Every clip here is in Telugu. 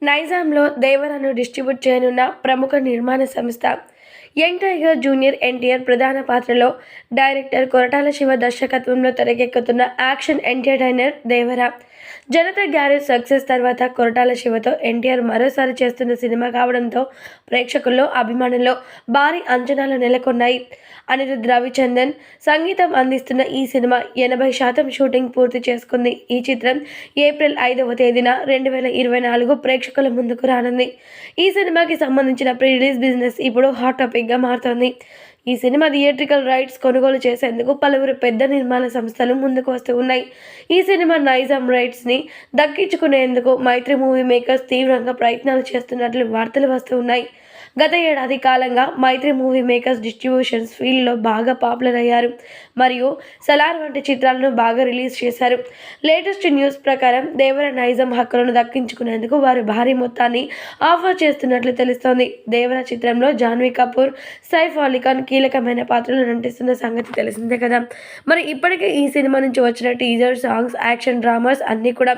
నైజాంలో దేవరను డిస్ట్రిబ్యూట్ చేయనున్న ప్రముఖ నిర్మాణ సంస్థ యంగ్ టైగర్ జూనియర్ ఎన్టీఆర్ ప్రధాన పాత్రలో డైరెక్టర్ కొరటాల శివ దర్శకత్వంలో తెరకెక్కుతున్న యాక్షన్ ఎంటర్టైనర్ దేవర. జనతా గ్యారేజ్ సక్సెస్ తర్వాత కొరటాల శివతో ఎన్టీఆర్ మరోసారి చేస్తున్న సినిమా కావడంతో ప్రేక్షకుల్లో అభిమానుల్లో భారీ అంచనాలు నెలకొన్నాయి. అనిరుద్ రవిచందన్ సంగీతం అందిస్తున్న ఈ సినిమా 80% షూటింగ్ పూర్తి చేసుకుంది. ఈ చిత్రం ఏప్రిల్ 5వ తేదీన 2024 ప్రేక్షకుల ముందుకు రానుంది. ఈ సినిమాకి సంబంధించిన ప్రీ రిలీజ్ బిజినెస్ ఇప్పుడు హాట్ టాపిక్గా మారుతోంది. ఈ సినిమా థియేట్రికల్ రైట్స్ కొనుగోలు చేసేందుకు పలువురు పెద్ద నిర్మాణ సంస్థలు ముందుకు వస్తూ ఉన్నాయి. ఈ సినిమా నైజాం రైట్స్ని దక్కించుకునేందుకు మైత్రి మూవీ మేకర్స్ తీవ్రంగా ప్రయత్నాలు చేస్తున్నట్లు వార్తలు వస్తూ ఉన్నాయి. గత ఏడాది కాలంగా మైత్రి మూవీ మేకర్స్ డిస్ట్రిబ్యూషన్స్ ఫీల్డ్లో బాగా పాపులర్ అయ్యారు మరియు సలార్ వంటి చిత్రాలను బాగా రిలీజ్ చేశారు. లేటెస్ట్ న్యూస్ ప్రకారం దేవర నైజాం హక్కులను దక్కించుకునేందుకు వారు భారీ మొత్తాన్ని ఆఫర్ చేస్తున్నట్లు తెలుస్తోంది. దేవర చిత్రంలో జాన్వీ కపూర్, సైఫ్ అలీ ఖాన్ కీలకమైన పాత్రలు నటిస్తున్న సంగతి తెలిసిందే కదా. మరి ఇప్పటికే ఈ సినిమా నుంచి వచ్చిన టీజర్, సాంగ్స్, యాక్షన్ డ్రామాస్ అన్నీ కూడా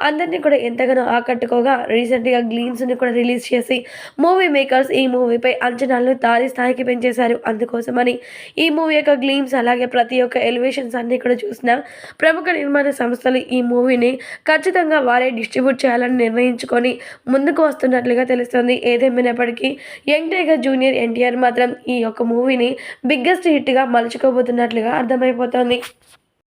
అందరినీ కూడా ఎంతగానో ఆకట్టుకోగా రీసెంట్గా గ్లీమ్స్ని కూడా రిలీజ్ చేసి మూవీ మేకర్స్ ఈ మూవీపై అంచనాలను తారీ స్థాయికి పెంచేశారు. అందుకోసమని ఈ మూవీ యొక్క గ్లీమ్స్ అలాగే ప్రతి ఒక్క ఎలివేషన్స్ అన్నీ కూడా చూసిన ప్రముఖ నిర్మాణ సంస్థలు ఈ మూవీని ఖచ్చితంగా వారే డిస్ట్రిబ్యూట్ చేయాలని నిర్ణయించుకొని ముందుకు వస్తున్నట్లుగా తెలుస్తుంది. ఏదేమైనప్పటికీ యంగ్ టైగర్ జూనియర్ ఎన్టీఆర్ మాత్రం ఈ యొక్క మూవీని బిగ్గెస్ట్ హిట్గా మలుచుకోబోతున్నట్లుగా అర్థమైపోతుంది.